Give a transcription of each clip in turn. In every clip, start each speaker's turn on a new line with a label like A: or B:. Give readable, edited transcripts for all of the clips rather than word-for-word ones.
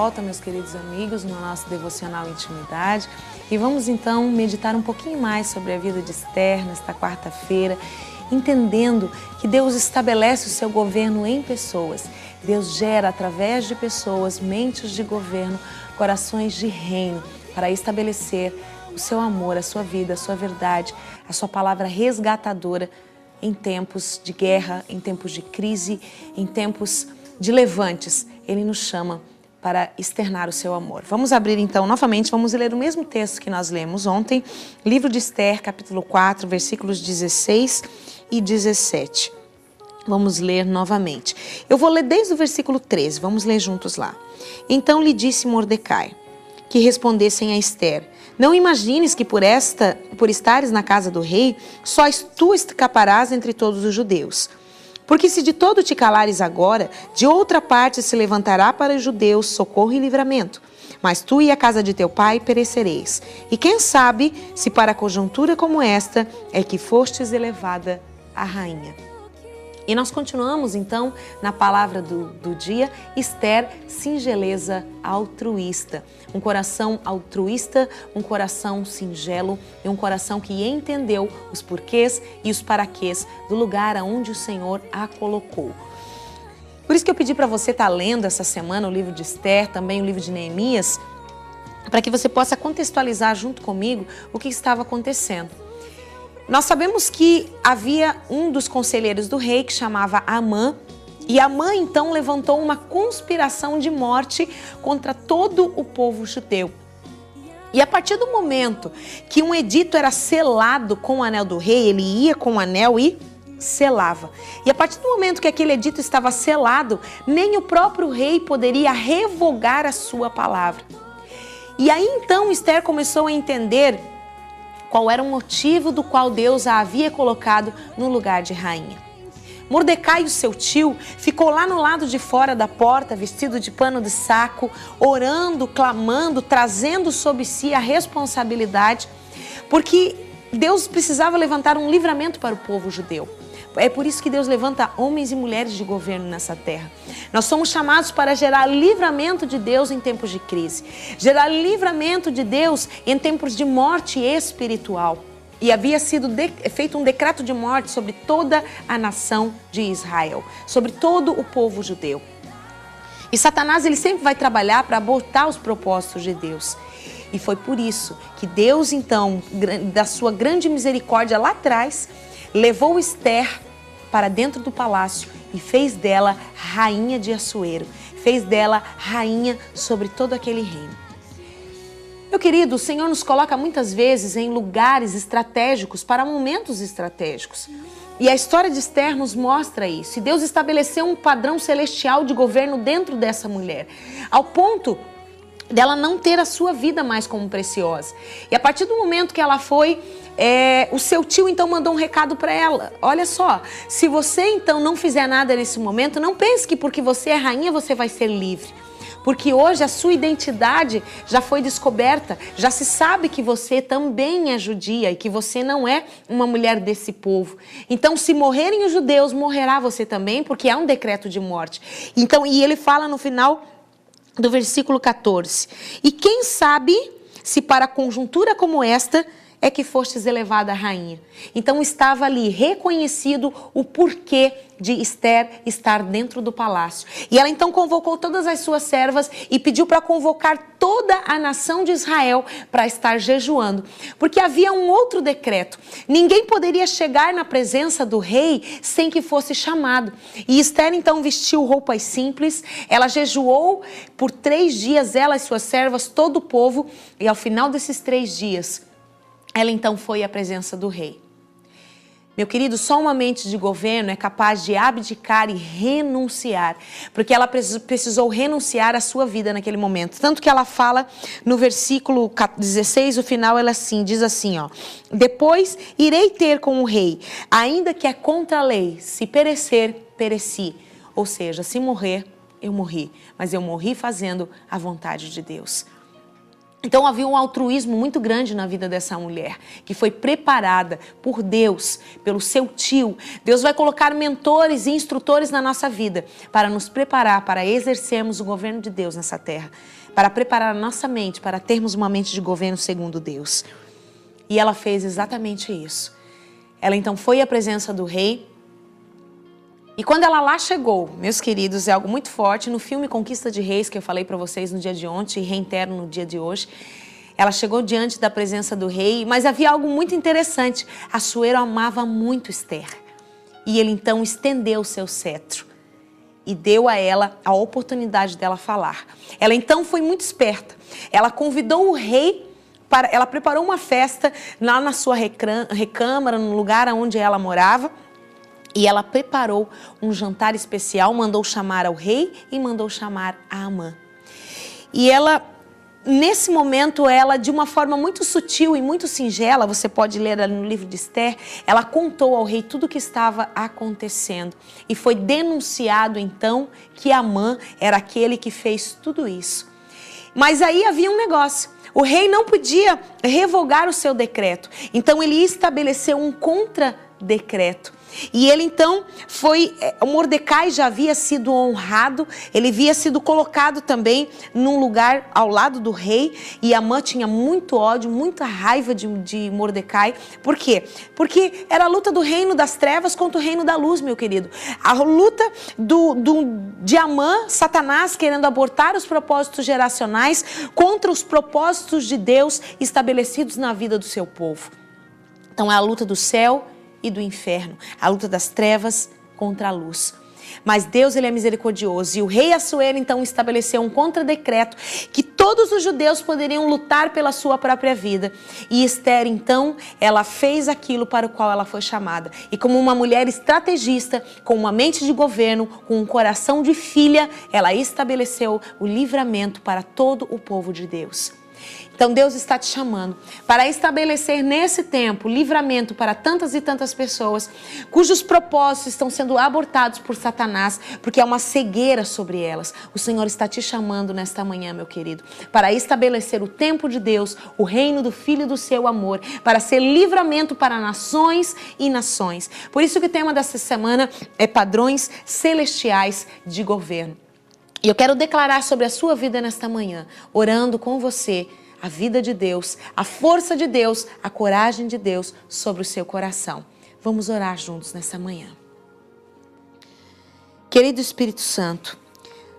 A: volta, meus queridos amigos, no nosso Devocional Intimidade. E vamos então meditar um pouquinho mais sobre a vida de Esther nesta quarta-feira, entendendo que Deus estabelece o seu governo em pessoas. Deus gera através de pessoas mentes de governo, corações de reino, para estabelecer o seu amor, a sua vida, a sua verdade, a sua palavra resgatadora em tempos de guerra, em tempos de crise, em tempos de levantes. Ele nos chama para externar o seu amor. Vamos abrir então novamente, vamos ler o mesmo texto que nós lemos ontem, livro de Esther, capítulo 4, versículos 16 e 17. Vamos ler novamente. Eu vou ler desde o versículo 13, vamos ler juntos lá. Então lhe disse Mordecai que respondessem a Esther: não imagines que por estares na casa do rei, só tu escaparás entre todos os judeus. Porque se de todo te calares agora, de outra parte se levantará para os judeus socorro e livramento. Mas tu e a casa de teu pai perecereis. E quem sabe se para conjuntura como esta é que fostes elevada a rainha. E nós continuamos então na palavra do dia, Esther, singeleza altruísta. Um coração altruísta, um coração singelo e um coração que entendeu os porquês e os paraquês do lugar aonde o Senhor a colocou. Por isso que eu pedi para você estar lendo essa semana o livro de Esther, também o livro de Neemias, para que você possa contextualizar junto comigo o que estava acontecendo. Nós sabemos que havia um dos conselheiros do rei que chamava Amã, e Amã então levantou uma conspiração de morte contra todo o povo judeu. E a partir do momento que um edito era selado com o anel do rei, ele ia com o anel e selava. E a partir do momento que aquele edito estava selado, nem o próprio rei poderia revogar a sua palavra. E aí então Esther começou a entender qual era o motivo do qual Deus a havia colocado no lugar de rainha. Mordecai, o seu tio, ficou lá no lado de fora da porta, vestido de pano de saco, orando, clamando, trazendo sobre si a responsabilidade, porque Deus precisava levantar um livramento para o povo judeu. É por isso que Deus levanta homens e mulheres de governo nessa terra. Nós somos chamados para gerar livramento de Deus em tempos de crise. Gerar livramento de Deus em tempos de morte espiritual. E havia sido feito um decreto de morte sobre toda a nação de Israel. Sobre todo o povo judeu. E Satanás, ele sempre vai trabalhar para abortar os propósitos de Deus. E foi por isso que Deus, então, da sua grande misericórdia lá atrás, levou Esther para dentro do palácio e fez dela rainha de Assuero, fez dela rainha sobre todo aquele reino. Meu querido, o Senhor nos coloca muitas vezes em lugares estratégicos para momentos estratégicos. E a história de Esther nos mostra isso. E Deus estabeleceu um padrão celestial de governo dentro dessa mulher, ao ponto dela não ter a sua vida mais como preciosa. E a partir do momento que ela foi, o seu tio então mandou um recado para ela. Olha só, se você então não fizer nada nesse momento, não pense que porque você é rainha você vai ser livre. Porque hoje a sua identidade já foi descoberta, já se sabe que você também é judia e que você não é uma mulher desse povo. Então, se morrerem os judeus, morrerá você também, porque é um decreto de morte. Então, e ele fala no final do versículo 14. E quem sabe se para conjuntura como esta é que fostes elevada a rainha. Então estava ali reconhecido o porquê de Esther estar dentro do palácio. E ela então convocou todas as suas servas e pediu para convocar toda a nação de Israel para estar jejuando. Porque havia um outro decreto. Ninguém poderia chegar na presença do rei sem que fosse chamado. E Esther então vestiu roupas simples, ela jejuou por 3 dias, ela e suas servas, todo o povo, e ao final desses 3 dias, ela então foi à presença do rei. Meu querido, só uma mente de governo é capaz de abdicar e renunciar, porque ela precisou renunciar à sua vida naquele momento. Tanto que ela fala no versículo 16, o final ela diz assim, ó: depois irei ter com o rei, ainda que é contra a lei, se perecer, pereci. Ou seja, se morrer, eu morri, mas eu morri fazendo a vontade de Deus. Então havia um altruísmo muito grande na vida dessa mulher, que foi preparada por Deus, pelo seu tio. Deus vai colocar mentores e instrutores na nossa vida para nos preparar para exercermos o governo de Deus nessa terra, para preparar a nossa mente, para termos uma mente de governo segundo Deus. E ela fez exatamente isso. Ela então foi à presença do rei. E quando ela lá chegou, meus queridos, é algo muito forte. No filme Conquista de Reis, que eu falei para vocês no dia de ontem e reitero no dia de hoje, ela chegou diante da presença do rei, mas havia algo muito interessante. Assuero amava muito Esther. E ele então estendeu o seu cetro e deu a ela a oportunidade dela falar. Ela então foi muito esperta. Ela convidou o rei ela preparou uma festa lá na sua recâmara, no lugar onde ela morava. E ela preparou um jantar especial, mandou chamar ao rei e mandou chamar a Amã. E ela, nesse momento, ela, de uma forma muito sutil e muito singela, você pode ler ali no livro de Esther, ela contou ao rei tudo o que estava acontecendo. E foi denunciado, então, que Amã era aquele que fez tudo isso. Mas aí havia um negócio. O rei não podia revogar o seu decreto. Então, ele estabeleceu um contradecreto. E ele então o Mordecai já havia sido honrado, ele havia sido colocado também num lugar ao lado do rei, e Amã tinha muito ódio, muita raiva de Mordecai. Por quê? Porque era a luta do reino das trevas contra o reino da luz, meu querido. A luta de Amã, Satanás querendo abortar os propósitos geracionais contra os propósitos de Deus estabelecidos na vida do seu povo. Então é a luta do céu e do inferno, a luta das trevas contra a luz. Mas Deus, ele é misericordioso, e o rei Assuero então estabeleceu um contradecreto que todos os judeus poderiam lutar pela sua própria vida. E Esther então, ela fez aquilo para o qual ela foi chamada. E como uma mulher estrategista, com uma mente de governo, com um coração de filha, ela estabeleceu o livramento para todo o povo de Deus. Então Deus está te chamando para estabelecer nesse tempo livramento para tantas e tantas pessoas cujos propósitos estão sendo abortados por Satanás, porque há uma cegueira sobre elas. O Senhor está te chamando nesta manhã, meu querido, para estabelecer o tempo de Deus, o reino do Filho e do seu amor, para ser livramento para nações e nações. Por isso que o tema dessa semana é padrões celestiais de governo. E eu quero declarar sobre a sua vida nesta manhã, orando com você, a vida de Deus, a força de Deus, a coragem de Deus sobre o seu coração. Vamos orar juntos nessa manhã. Querido Espírito Santo,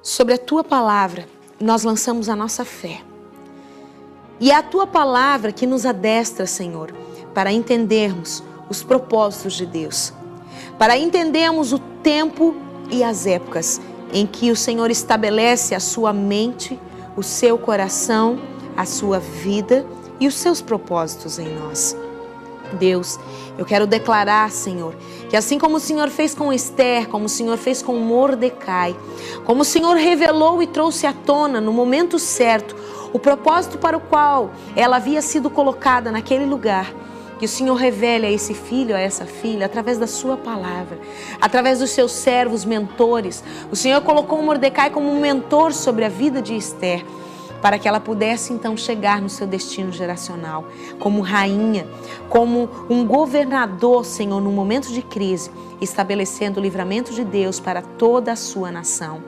A: sobre a Tua palavra, nós lançamos a nossa fé. E é a Tua palavra que nos adestra, Senhor, para entendermos os propósitos de Deus, para entendermos o tempo e as épocas em que o Senhor estabelece a sua mente, o seu coração, a sua vida e os seus propósitos em nós. Deus, eu quero declarar, Senhor, que assim como o Senhor fez com Esther, como o Senhor fez com Mordecai, como o Senhor revelou e trouxe à tona no momento certo o propósito para o qual ela havia sido colocada naquele lugar, que o Senhor revele a esse filho, a essa filha, através da sua palavra, através dos seus servos, mentores. O Senhor colocou Mordecai como um mentor sobre a vida de Esther, para que ela pudesse então chegar no seu destino geracional, como rainha, como um governador, Senhor, num momento de crise, estabelecendo o livramento de Deus para toda a sua nação.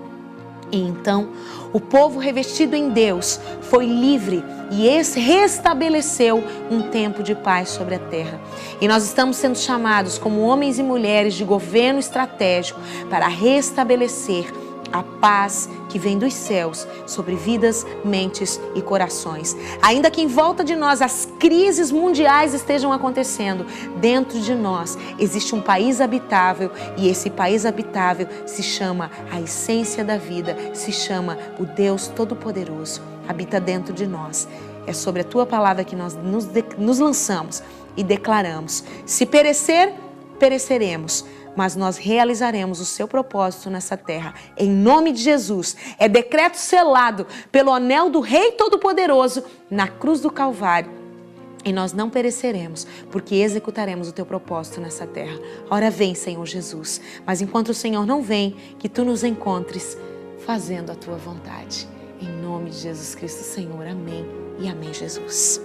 A: E então, o povo revestido em Deus foi livre e restabeleceu um tempo de paz sobre a terra. E nós estamos sendo chamados como homens e mulheres de governo estratégico para restabelecer a paz que vem dos céus sobre vidas, mentes e corações. Ainda que em volta de nós as crises mundiais estejam acontecendo, dentro de nós existe um país habitável, e esse país habitável se chama a essência da vida, se chama o Deus Todo-Poderoso, habita dentro de nós. É sobre a Tua palavra que nós nos lançamos e declaramos: se perecer, pereceremos, mas nós realizaremos o seu propósito nessa terra, em nome de Jesus. É decreto selado pelo anel do Rei Todo-Poderoso na cruz do Calvário. E nós não pereceremos, porque executaremos o teu propósito nessa terra. Ora vem, Senhor Jesus. Mas enquanto o Senhor não vem, que tu nos encontres fazendo a tua vontade. Em nome de Jesus Cristo, Senhor. Amém e amém, Jesus.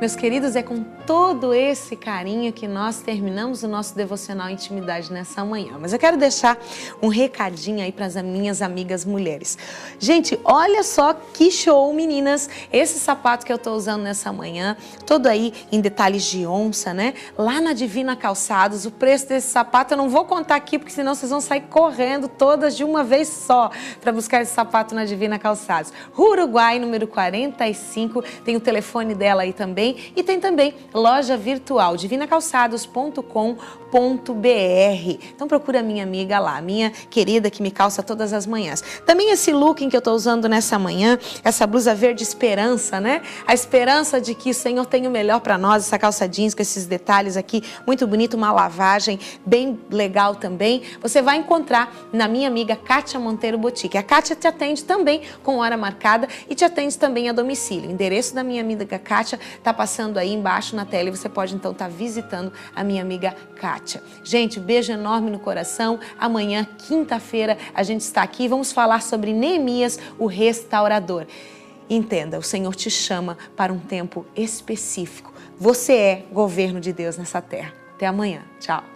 A: Meus queridos, é com todo esse carinho que nós terminamos o nosso Devocional Intimidade nessa manhã. Mas eu quero deixar um recadinho aí para as minhas amigas mulheres. Gente, olha só que show, meninas! Esse sapato que eu estou usando nessa manhã, todo aí em detalhes de onça, né? Lá na Divina Calçados, o preço desse sapato eu não vou contar aqui, porque senão vocês vão sair correndo todas de uma vez só para buscar esse sapato na Divina Calçados. Uruguai, número 45, tem o telefone dela aí também. E tem também loja virtual, divinacalçados.com.br. Então procura a minha amiga lá, minha querida que me calça todas as manhãs. Também esse look que eu estou usando nessa manhã, essa blusa verde esperança, né? A esperança de que o Senhor tem o melhor para nós, essa calça jeans com esses detalhes aqui, muito bonito, uma lavagem bem legal também. Você vai encontrar na minha amiga Kátia Monteiro Boutique. A Kátia te atende também com hora marcada e te atende também a domicílio. O endereço da minha amiga Kátia está passando aí embaixo na tela e você pode então estar visitando a minha amiga Kátia. Gente, beijo enorme no coração. Amanhã, quinta-feira, a gente está aqui e vamos falar sobre Neemias, o restaurador. Entenda, o Senhor te chama para um tempo específico. Você é governo de Deus nessa terra. Até amanhã. Tchau.